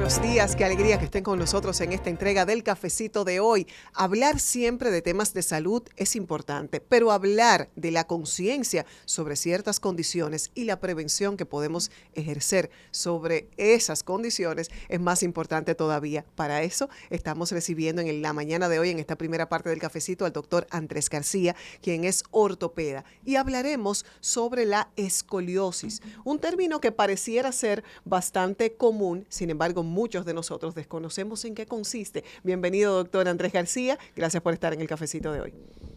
buenos días, qué alegría que estén con nosotros en esta entrega del cafecito de hoy. Hablar siempre de temas de salud es importante, pero hablar de la conciencia sobre ciertas condiciones y la prevención que podemos ejercer sobre esas condiciones es más importante todavía. Para eso estamos recibiendo en la mañana de hoy, en esta primera parte del cafecito, al doctor Andrés García, quien es ortopeda, y hablaremos sobre la escoliosis, un término que pareciera ser bastante común. Sin embargo, muchos de nosotros desconocemos en qué consiste. Bienvenido, doctor Andrés García. Gracias por estar en el cafecito de hoy.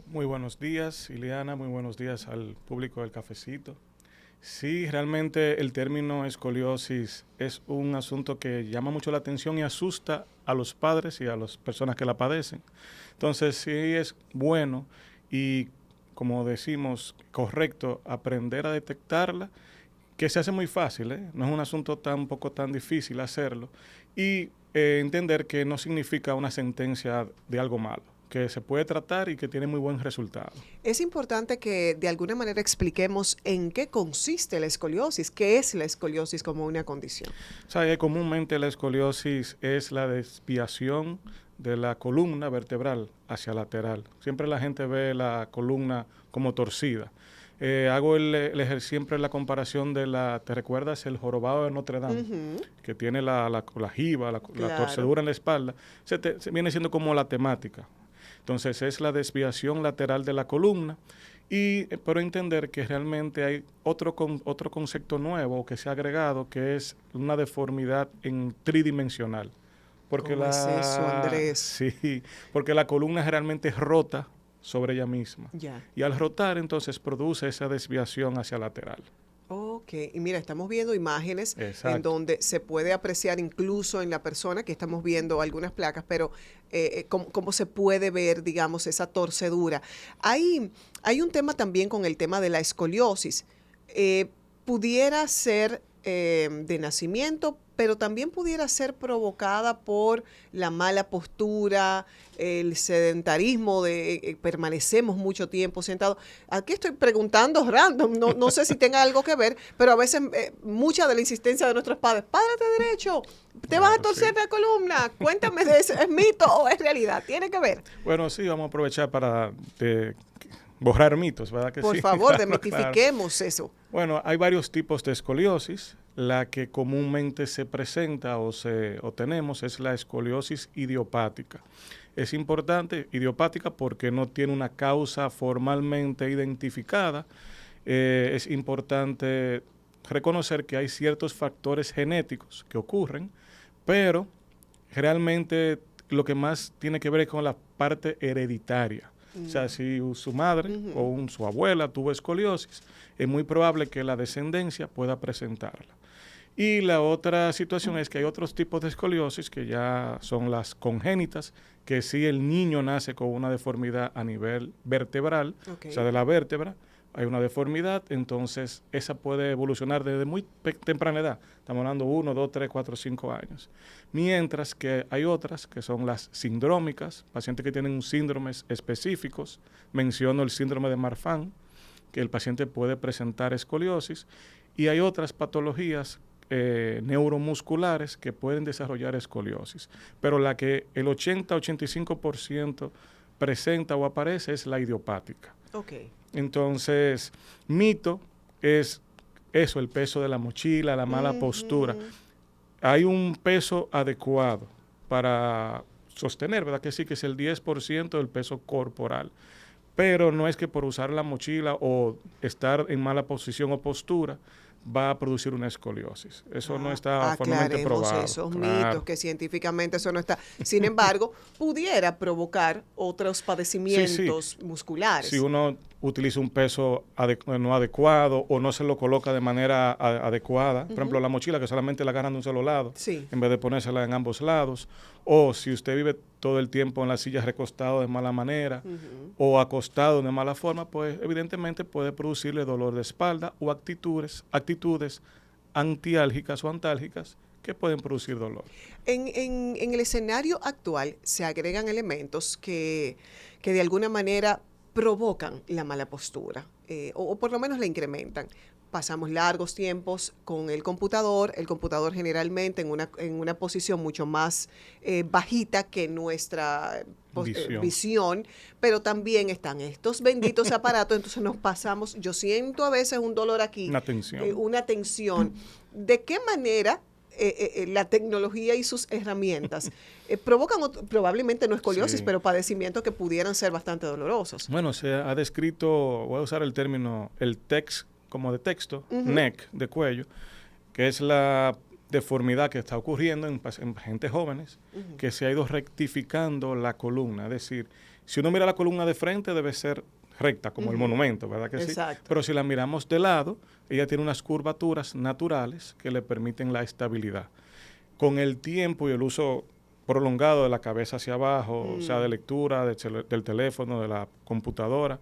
Muy buenos días, Ileana. Muy buenos días al público del cafecito. Sí, realmente el término escoliosis es un asunto que llama mucho la atención y asusta a los padres y a las personas que la padecen. Entonces, sí es bueno y, como decimos, correcto aprender a detectarla, que se hace muy fácil, ¿eh? No es un asunto tampoco tan difícil hacerlo, y entender que no significa una sentencia de algo malo, que se puede tratar y que tiene muy buen resultado. Es importante que de alguna manera expliquemos en qué consiste la escoliosis, qué es la escoliosis como una condición. O sea, que comúnmente la escoliosis es la desviación de la columna vertebral hacia lateral. Siempre la gente ve la columna como torcida. Hago siempre la comparación de ¿te recuerdas el jorobado de Notre Dame? Que tiene la jiba, la torcedura en la espalda. Se viene siendo como la temática. Entonces es la desviación lateral de la columna, pero entender que realmente hay otro concepto nuevo que se ha agregado, que es una deformidad tridimensional. Porque ¿Cómo es eso, Andrés? Sí, porque la columna realmente rota sobre ella misma. Ya. Y al rotar, entonces, produce esa desviación hacia lateral. Ok, y mira, estamos viendo imágenes Exacto. en donde se puede apreciar incluso en la persona, que estamos viendo algunas placas, pero cómo se puede ver, digamos, esa torcedura. Hay un tema también con el tema de la escoliosis. Pudiera ser de nacimiento, pero también pudiera ser provocada por la mala postura, el sedentarismo de permanecemos mucho tiempo sentados. Aquí estoy preguntando random, no sé si tenga algo que ver, pero a veces mucha de la insistencia de nuestros padres, párate derecho, te vas a torcer la columna, cuéntame de eso, ¿es mito o es realidad? ¿Tiene que ver? Bueno, sí, vamos a aprovechar para borrar mitos, ¿verdad que Por sí? favor, Claro, demitifiquemos eso. Bueno, hay varios tipos de escoliosis. La que comúnmente se presenta o tenemos es la escoliosis idiopática. Es importante, idiopática, porque no tiene una causa formalmente identificada. Es importante reconocer que hay ciertos factores genéticos que ocurren, pero realmente lo que más tiene que ver es con la parte hereditaria. O sea, si su madre o su abuela tuvo escoliosis, es muy probable que la descendencia pueda presentarla. Y la otra situación es que hay otros tipos de escoliosis que ya son las congénitas, que si el niño nace con una deformidad a nivel vertebral, o sea, de la vértebra, hay una deformidad, entonces esa puede evolucionar desde muy temprana edad. Estamos hablando 1, 2, 3, 4, 5 años. Mientras que hay otras que son las sindrómicas, pacientes que tienen síndromes específicos. Menciono el síndrome de Marfan, que el paciente puede presentar escoliosis. Y hay otras patologías neuromusculares que pueden desarrollar escoliosis. Pero la que el 80-85% presenta o aparece es la idiopática. Okay. Entonces, mito es eso, el peso de la mochila, la mala postura. Hay un peso adecuado para sostener, ¿verdad? Que sí, que es el 10% del peso corporal. Pero no es que por usar la mochila o estar en mala posición o postura va a producir una escoliosis. Eso no está formalmente probado. Esos mitos que científicamente eso no está. Sin embargo, pudiera provocar otros padecimientos musculares. Si uno utiliza un peso no adecuado o no se lo coloca de manera adecuada, por ejemplo, la mochila que solamente la agarran de un solo lado, en vez de ponérsela en ambos lados, o si usted vive todo el tiempo en la silla recostado de mala manera o acostado de mala forma, pues evidentemente puede producirle dolor de espalda o actitudes antiálgicas o antálgicas que pueden producir dolor. En el escenario actual se agregan elementos que de alguna manera provocan la mala postura o por lo menos la incrementan. pasamos largos tiempos con el computador generalmente en una posición mucho más bajita que nuestra visión, pero también están estos benditos aparatos, entonces nos pasamos, yo siento a veces un dolor aquí, una tensión. ¿De qué manera la tecnología y sus herramientas provocan probablemente no escoliosis, pero padecimientos que pudieran ser bastante dolorosos? Bueno, se ha descrito, voy a usar el término, el TEX como de texto, neck, de cuello, que es la deformidad que está ocurriendo en gente jóvenes, que se ha ido rectificando la columna. Es decir, si uno mira la columna de frente debe ser recta, como el monumento, ¿verdad que Exacto. sí? Pero si la miramos de lado, ella tiene unas curvaturas naturales que le permiten la estabilidad. Con el tiempo y el uso prolongado de la cabeza hacia abajo, o sea, de lectura, del teléfono, de la computadora,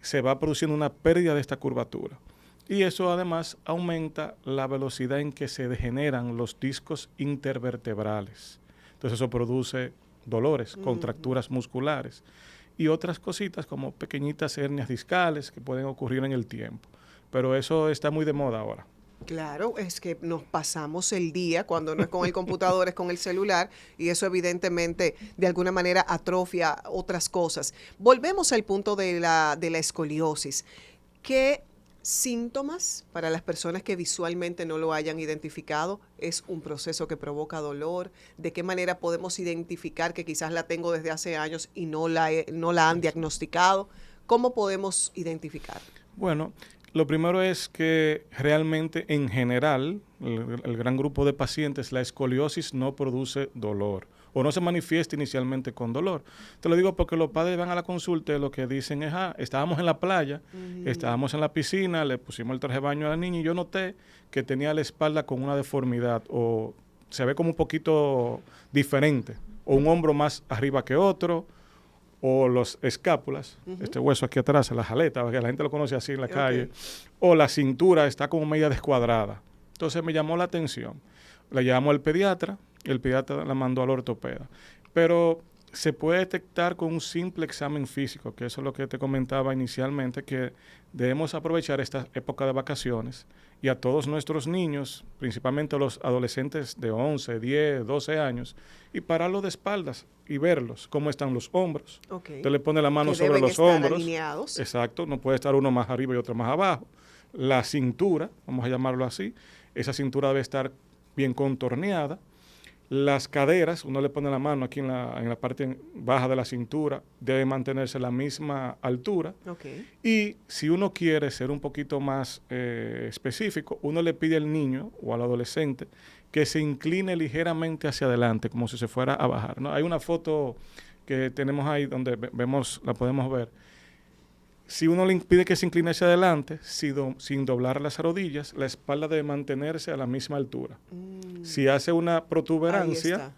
se va produciendo una pérdida de esta curvatura. Y eso además aumenta la velocidad en que se degeneran los discos intervertebrales. Entonces eso produce dolores, contracturas musculares y otras cositas como pequeñitas hernias discales que pueden ocurrir en el tiempo. Pero eso está muy de moda ahora. Claro, es que nos pasamos el día, cuando no es con el computador, es con el celular, y eso evidentemente de alguna manera atrofia otras cosas. Volvemos al punto de la escoliosis. ¿Qué síntomas para las personas que visualmente no lo hayan identificado? ¿Es un proceso que provoca dolor? ¿De qué manera podemos identificar que quizás la tengo desde hace años y no la han diagnosticado? ¿Cómo podemos identificar? Bueno, lo primero es que realmente en general, el gran grupo de pacientes, la escoliosis no produce dolor o no se manifiesta inicialmente con dolor. Te lo digo porque los padres van a la consulta y lo que dicen es, estábamos en la playa, estábamos en la piscina, le pusimos el traje de baño a la niña y yo noté que tenía la espalda con una deformidad o se ve como un poquito diferente o un hombro más arriba que otro, o los escápulas, este hueso aquí atrás, la jaleta, que la gente lo conoce así en la calle, o la cintura está como media descuadrada. Entonces me llamó la atención. La llamó al pediatra y el pediatra la mandó al ortopeda. Pero se puede detectar con un simple examen físico, que eso es lo que te comentaba inicialmente, que debemos aprovechar esta época de vacaciones y a todos nuestros niños, principalmente a los adolescentes de 11, 10, 12 años, y pararlos de espaldas y verlos, cómo están los hombros. Usted le pone la mano sobre los hombros. Alineados. Exacto, no puede estar uno más arriba y otro más abajo. La cintura, vamos a llamarlo así, esa cintura debe estar bien contorneada. Las caderas, uno le pone la mano aquí en la parte baja de la cintura, debe mantenerse a la misma altura. Y si uno quiere ser un poquito más específico, uno le pide al niño o al adolescente que se incline ligeramente hacia adelante, como si se fuera a bajar, ¿no? Hay una foto que tenemos ahí donde la podemos ver. Si uno le impide que se incline hacia adelante, sin doblar las rodillas, la espalda debe mantenerse a la misma altura. Si hace una protuberancia,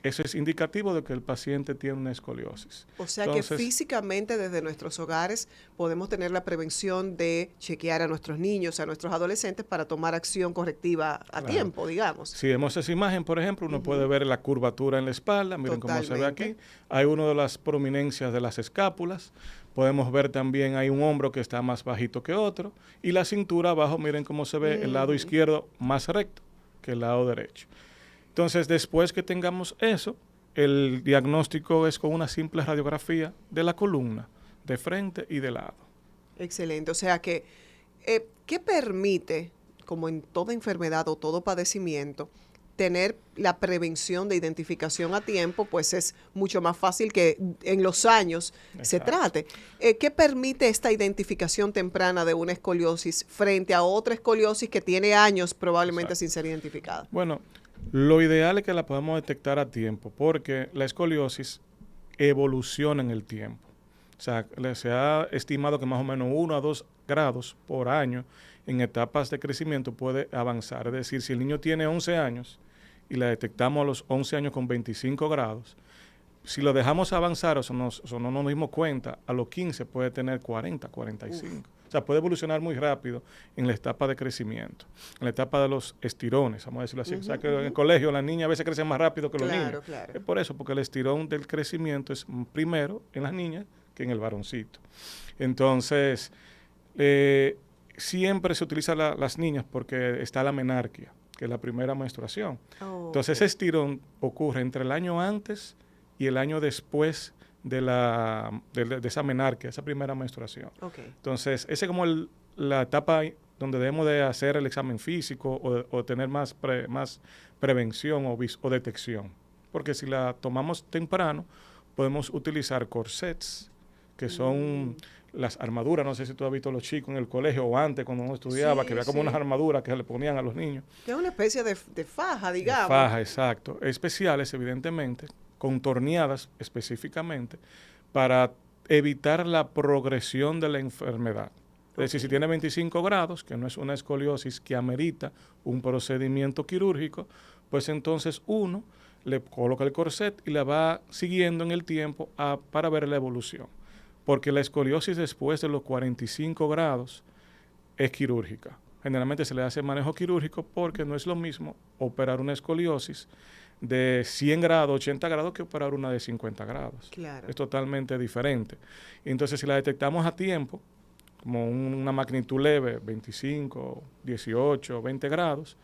eso es indicativo de que el paciente tiene una escoliosis. O sea, entonces, que físicamente desde nuestros hogares podemos tener la prevención de chequear a nuestros niños, a nuestros adolescentes para tomar acción correctiva a tiempo, digamos. Si vemos esa imagen, por ejemplo, uno puede ver la curvatura en la espalda, miren cómo se ve aquí. Hay una de las prominencias de las escápulas. Podemos ver también hay un hombro que está más bajito que otro. Y la cintura abajo, miren cómo se ve el lado izquierdo más recto que el lado derecho. Entonces, después que tengamos eso, el diagnóstico es con una simple radiografía de la columna, de frente y de lado. Excelente. O sea que, ¿qué permite, como en toda enfermedad o todo padecimiento, tener la prevención de identificación a tiempo? Pues es mucho más fácil que en los años se trate. ¿Qué permite esta identificación temprana de una escoliosis frente a otra escoliosis que tiene años probablemente sin ser identificada? Bueno, lo ideal es que la podamos detectar a tiempo, porque la escoliosis evoluciona en el tiempo. O sea, se ha estimado que más o menos 1 a 2 grados por año en etapas de crecimiento puede avanzar. Es decir, si el niño tiene 11 años y la detectamos a los 11 años con 25 grados, si lo dejamos avanzar o no nos dimos cuenta, a los 15 puede tener 40, 45. O sea, puede evolucionar muy rápido en la etapa de crecimiento, en la etapa de los estirones, vamos a decirlo así. O sea, que en el colegio las niñas a veces crecen más rápido que los niños. Claro. Es por eso, porque el estirón del crecimiento es primero en las niñas que en el varoncito. Entonces, siempre se utiliza las niñas porque está la menarquia, que es la primera menstruación. Oh, Entonces, ese estirón ocurre entre el año antes y el año después de esa menarquia, esa primera menstruación. okay. Entonces, esa es como la etapa donde debemos de hacer el examen físico o tener más prevención o detección. Porque si la tomamos temprano, podemos utilizar corsets, que son las armaduras. No sé si tú has visto a los chicos en el colegio o antes cuando uno estudiaba, Sí, que había como unas armaduras que se le ponían a los niños. Que es una especie de faja, digamos. Faja, exacto. Especiales, evidentemente, contorneadas específicamente para evitar la progresión de la enfermedad. Es decir, si tiene 25 grados, que no es una escoliosis que amerita un procedimiento quirúrgico, pues entonces uno le coloca el corset y la va siguiendo en el tiempo para ver la evolución. Porque la escoliosis después de los 45 grados es quirúrgica. Generalmente se le hace manejo quirúrgico porque no es lo mismo operar una escoliosis de 100 grados, 80 grados que operar una de 50 grados. Claro. Es totalmente diferente. Entonces, si la detectamos a tiempo, como una magnitud leve, 25, 18, 20 grados,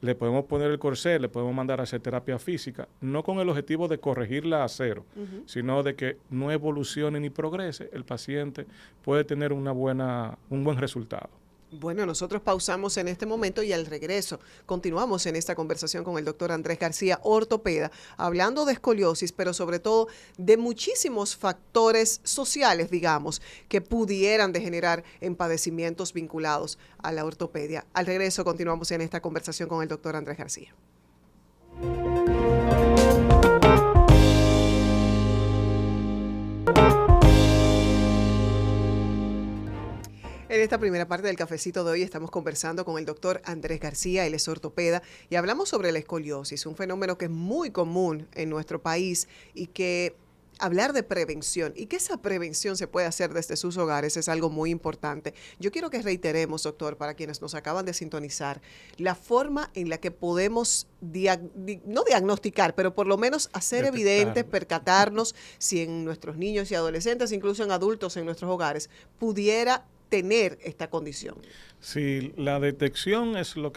le podemos poner el corset, le podemos mandar a hacer terapia física, no con el objetivo de corregirla a cero, sino de que no evolucione ni progrese, el paciente puede tener un buen resultado. Bueno, nosotros pausamos en este momento y al regreso continuamos en esta conversación con el doctor Andrés García, ortopeda, hablando de escoliosis, pero sobre todo de muchísimos factores sociales, digamos, que pudieran degenerar en padecimientos vinculados a la ortopedia. Al regreso continuamos en esta conversación con el doctor Andrés García. En esta primera parte del cafecito de hoy estamos conversando con el doctor Andrés García, él es ortopeda, y hablamos sobre la escoliosis, un fenómeno que es muy común en nuestro país y que hablar de prevención y que esa prevención se puede hacer desde sus hogares es algo muy importante. Yo quiero que reiteremos, doctor, para quienes nos acaban de sintonizar, la forma en la que podemos no diagnosticar, pero por lo menos hacer evidente, percatarnos si en nuestros niños y adolescentes, incluso en adultos en nuestros hogares, pudiera tener esta condición. Sí, la detección es lo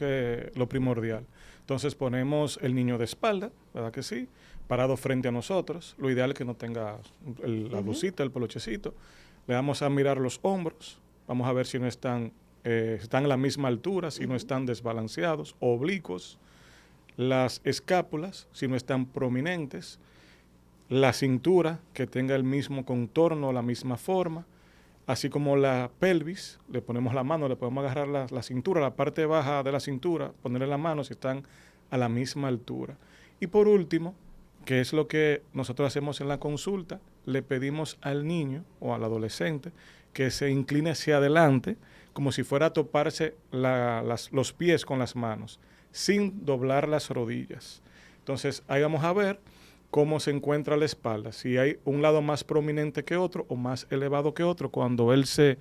primordial. Entonces ponemos el niño de espalda, ¿verdad que sí? Parado frente a nosotros. Lo ideal es que no tenga la blusita, el peluchecito. Le vamos a mirar los hombros. Vamos a ver si no están a la misma altura, si no están desbalanceados, oblicuos. Las escápulas, si no están prominentes. La cintura, que tenga el mismo contorno, la misma forma. Así como la pelvis, le ponemos la mano, le podemos agarrar la cintura, la parte baja de la cintura, ponerle la mano si están a la misma altura. Y por último, que es lo que nosotros hacemos en la consulta, le pedimos al niño o al adolescente que se incline hacia adelante como si fuera a toparse los pies con las manos, sin doblar las rodillas. Entonces, ahí vamos a ver cómo se encuentra la espalda, si hay un lado más prominente que otro o más elevado que otro. Cuando él se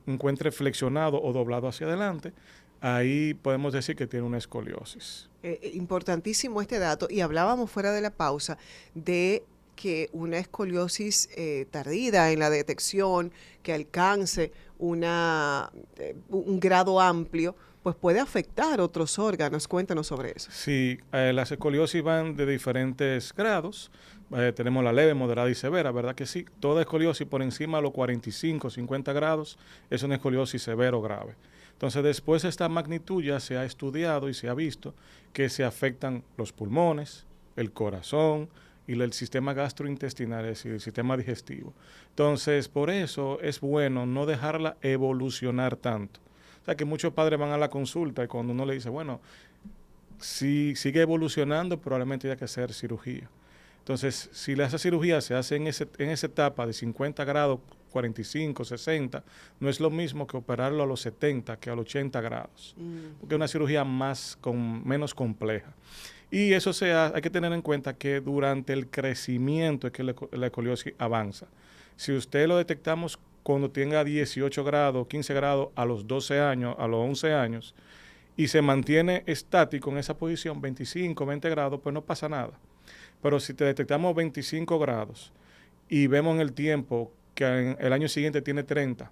encuentre flexionado o doblado hacia adelante, ahí podemos decir que tiene una escoliosis. Importantísimo este dato, y hablábamos fuera de la pausa de que una escoliosis tardía en la detección, que alcance un grado amplio, pues puede afectar otros órganos. Cuéntanos sobre eso. Sí, las escoliosis van de diferentes grados. Tenemos la leve, moderada y severa, ¿verdad que sí? Toda escoliosis por encima de los 45, 50 grados es una escoliosis severo o grave. Entonces, después de esta magnitud ya se ha estudiado y se ha visto que se afectan los pulmones, el corazón y el sistema gastrointestinal, es decir, el sistema digestivo. Entonces, por eso es bueno no dejarla evolucionar tanto. O sea, que muchos padres van a la consulta y cuando uno le dice, bueno, si sigue evolucionando, probablemente haya que hacer cirugía. Entonces, si esa cirugía se hace en esa etapa de 50 grados, 45, 60, no es lo mismo que operarlo a los 70 que a los 80 grados, porque es una cirugía menos compleja. Y eso hay que tener en cuenta que durante el crecimiento es que la escoliosis avanza. Si usted lo detectamos cuando tenga 18 grados, 15 grados a los 12 años, a los 11 años, y se mantiene estático en esa posición, 25, 20 grados, pues no pasa nada. Pero si te detectamos 25 grados y vemos en el tiempo que el año siguiente tiene 30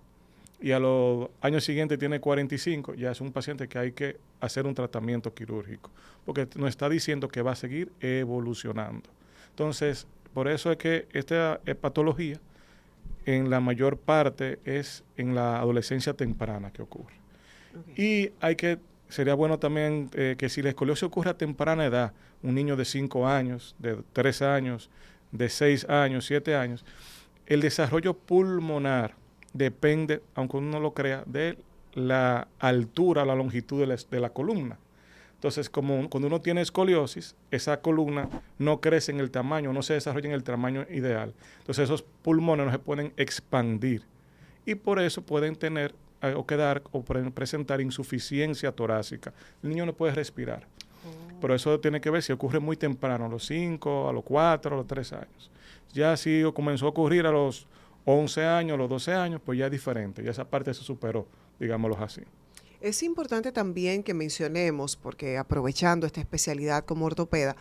y a los años siguientes tiene 45, ya es un paciente que hay que hacer un tratamiento quirúrgico, porque nos está diciendo que va a seguir evolucionando. Entonces, por eso es que esta patología en la mayor parte es en la adolescencia temprana que ocurre. Okay. Y sería bueno también que si la escoliosis ocurre a temprana edad, un niño de 5 años, de 3 años, de 6 años, 7 años, el desarrollo pulmonar depende, aunque uno no lo crea, de la altura, la longitud de la columna. Entonces, como cuando uno tiene escoliosis, esa columna no crece en el tamaño, no se desarrolla en el tamaño ideal. Entonces, esos pulmones no se pueden expandir y por eso pueden tener o pueden presentar insuficiencia torácica. El niño no puede respirar. Pero eso tiene que ver si ocurre muy temprano, a los 5, a los 4, a los 3 años. Ya si comenzó a ocurrir a los 11 años, a los 12 años, pues ya es diferente. Ya esa parte se superó, digámoslo así. Es importante también que mencionemos, porque aprovechando esta especialidad como ortopeda,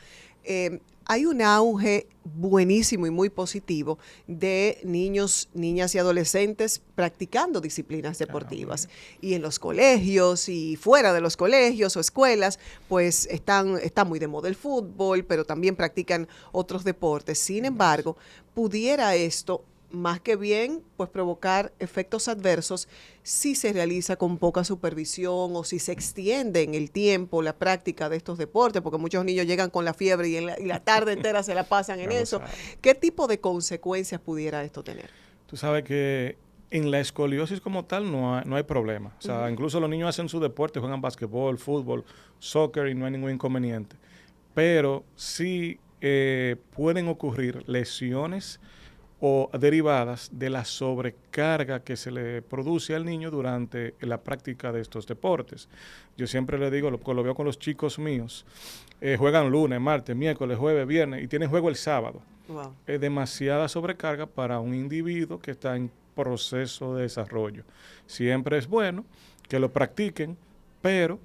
hay un auge buenísimo y muy positivo de niños, niñas y adolescentes practicando disciplinas deportivas. Y en los colegios y fuera de los colegios o escuelas, pues está muy de moda el fútbol, pero también practican otros deportes. Sin embargo, pudiera esto más que bien, pues provocar efectos adversos si se realiza con poca supervisión o si se extiende en el tiempo la práctica de estos deportes, porque muchos niños llegan con la fiebre y la tarde entera se la pasan en eso. ¿Qué tipo de consecuencias pudiera esto tener? Tú sabes que en la escoliosis como tal no hay problema. O sea, incluso los niños hacen su deporte, juegan basquetbol, fútbol, soccer y no hay ningún inconveniente. Pero sí pueden ocurrir lesiones o derivadas de la sobrecarga que se le produce al niño durante la práctica de estos deportes. Yo siempre le digo, lo veo con los chicos míos, juegan lunes, martes, miércoles, jueves, viernes y tienen juego el sábado. Wow. Es demasiada sobrecarga para un individuo que está en proceso de desarrollo. Siempre es bueno que lo practiquen, pero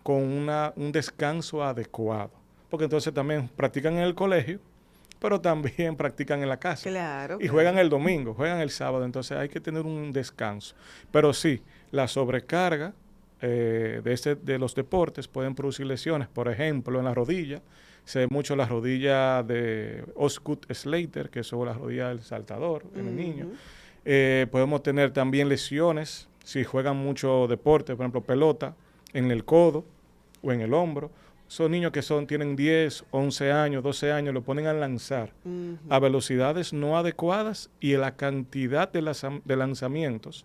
con un descanso adecuado, porque entonces también practican en el colegio, pero también practican en la casa. Claro. Y juegan el domingo, juegan el sábado, entonces hay que tener un descanso. Pero sí, la sobrecarga de los deportes pueden producir lesiones. Por ejemplo, en la rodilla, se ve mucho la rodilla de Osgood Schlatter, que es la rodilla del saltador en el niño. Podemos tener también lesiones si juegan mucho deporte, por ejemplo, pelota, en el codo o en el hombro. Son niños que tienen 10, 11 años, 12 años, lo ponen a lanzar a velocidades no adecuadas y la cantidad de lanzamientos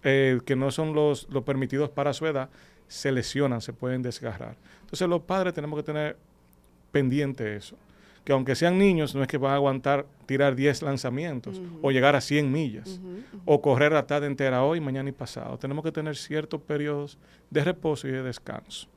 que no son los permitidos para su edad, se lesionan, se pueden desgarrar. Entonces los padres tenemos que tener pendiente eso, que aunque sean niños, no es que van a aguantar tirar 10 lanzamientos o llegar a 100 millas o correr la tarde entera hoy, mañana y pasado. Tenemos que tener ciertos periodos de reposo y de descanso.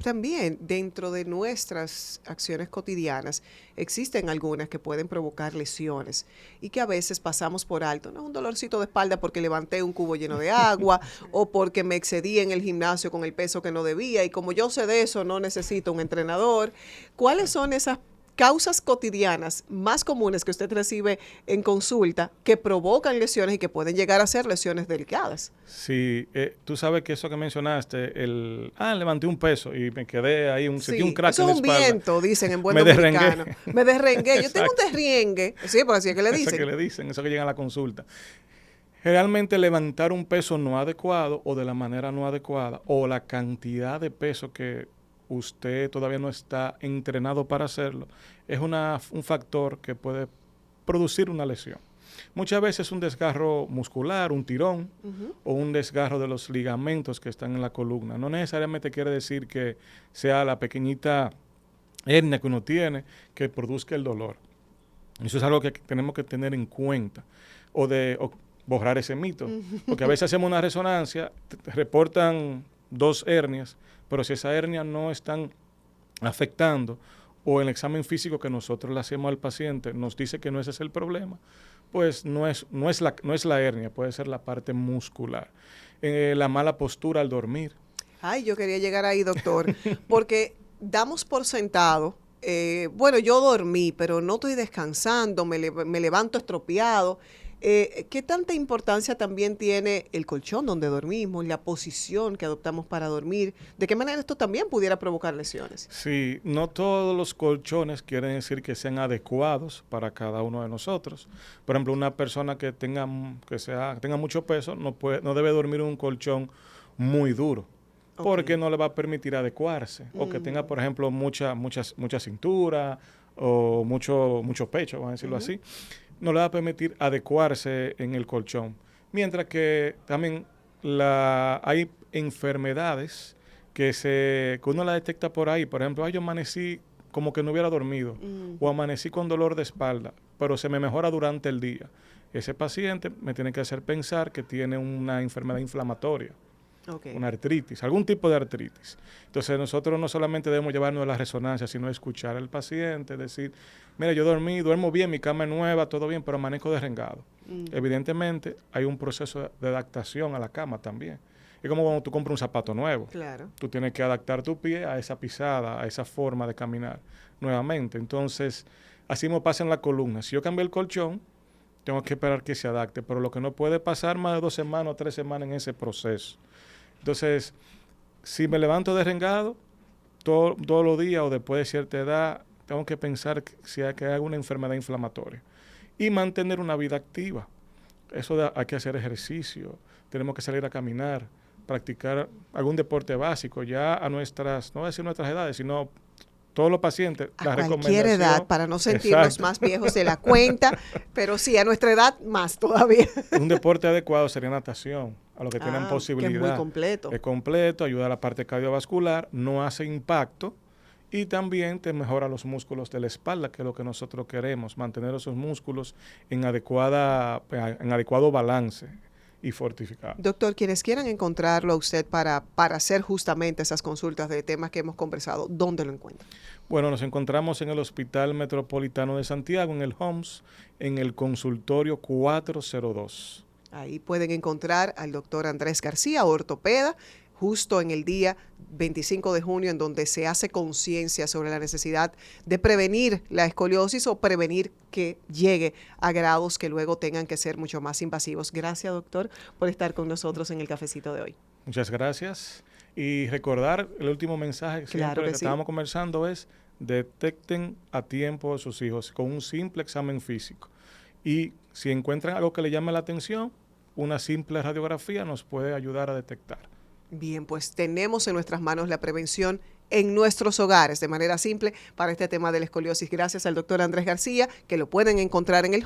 También dentro de nuestras acciones cotidianas existen algunas que pueden provocar lesiones y que a veces pasamos por alto, ¿no? Un dolorcito de espalda porque levanté un cubo lleno de agua o porque me excedí en el gimnasio con el peso que no debía y como yo sé de eso no necesito un entrenador. ¿Cuáles son esas causas cotidianas más comunes que usted recibe en consulta que provocan lesiones y que pueden llegar a ser lesiones delicadas? Sí, tú sabes que eso que mencionaste, levanté un peso y me quedé ahí, sentí un crack en la espalda. Eso es un viento, dicen en buen dominicano. Me derrengué. Yo tengo un derriengue. Sí, porque así es que le dicen. Eso que le dicen, eso que llega a la consulta. Realmente levantar un peso no adecuado o de la manera no adecuada o la cantidad de peso que usted todavía no está entrenado para hacerlo, es un factor que puede producir una lesión. Muchas veces un desgarro muscular, un tirón o un desgarro de los ligamentos que están en la columna. No necesariamente quiere decir que sea la pequeñita hernia que uno tiene que produzca el dolor. Eso es algo que tenemos que tener en cuenta o borrar ese mito. Porque a veces hacemos una resonancia, reportan 2 hernias, pero si esa hernia no están afectando o el examen físico que nosotros le hacemos al paciente nos dice que no ese es el problema, pues no es la hernia, puede ser la parte muscular. La mala postura al dormir. Ay, yo quería llegar ahí, doctor, porque damos por sentado, bueno, yo dormí, pero no estoy descansando, me levanto estropeado. ¿Qué tanta importancia también tiene el colchón donde dormimos, la posición que adoptamos para dormir? ¿De qué manera esto también pudiera provocar lesiones? Sí, no todos los colchones quieren decir que sean adecuados para cada uno de nosotros. Por ejemplo, una persona que tenga mucho peso no debe dormir en un colchón muy duro, porque no le va a permitir adecuarse. O que tenga, por ejemplo, mucha cintura o mucho pecho, vamos a decirlo así. No le va a permitir adecuarse en el colchón. Mientras que también hay enfermedades que uno la detecta por ahí. Por ejemplo, yo amanecí como que no hubiera dormido o amanecí con dolor de espalda, pero se me mejora durante el día. Ese paciente me tiene que hacer pensar que tiene una enfermedad inflamatoria. Una artritis, algún tipo de artritis. Entonces nosotros no solamente debemos llevarnos a la resonancia, sino escuchar al paciente, decir, mira, yo duermo bien, mi cama es nueva, todo bien, pero amanezco derrengado. Evidentemente hay un proceso de adaptación a la cama también. Es como cuando tú compras un zapato nuevo. Claro. Tú tienes que adaptar tu pie a esa pisada, a esa forma de caminar nuevamente. Entonces, así me pasa en la columna. Si yo cambio el colchón, tengo que esperar que se adapte, pero lo que no puede pasar más de 2 semanas o 3 semanas en ese proceso. Entonces, si me levanto derrengado todos los días o después de cierta edad, tengo que pensar si hay alguna enfermedad inflamatoria. Y mantener una vida activa. Hay que hacer ejercicio, tenemos que salir a caminar, practicar algún deporte básico, ya a no voy a decir nuestras edades, sino todos los pacientes. A cualquier edad, para no sentirnos más viejos de la cuenta, pero sí, a nuestra edad más todavía. Un deporte adecuado sería natación, a los que tienen posibilidad. Que es muy completo. Es completo, ayuda a la parte cardiovascular, no hace impacto y también te mejora los músculos de la espalda, que es lo que nosotros queremos, mantener esos músculos en adecuado balance y fortificado. Doctor, quienes quieran encontrarlo a usted para hacer justamente esas consultas de temas que hemos conversado, ¿dónde lo encuentran? Bueno, nos encontramos en el Hospital Metropolitano de Santiago, en el HOMS, en el consultorio 402. Ahí pueden encontrar al doctor Andrés García, ortopeda, justo en el día 25 de junio, en donde se hace conciencia sobre la necesidad de prevenir la escoliosis o prevenir que llegue a grados que luego tengan que ser mucho más invasivos. Gracias, doctor, por estar con nosotros en el cafecito de hoy. Muchas gracias. Y recordar el último mensaje que estábamos conversando es: detecten a tiempo a sus hijos con un simple examen físico. Y si encuentran algo que le llame la atención, una simple radiografía nos puede ayudar a detectar. Bien, pues tenemos en nuestras manos la prevención en nuestros hogares de manera simple para este tema de la escoliosis. Gracias al doctor Andrés García, que lo pueden encontrar en el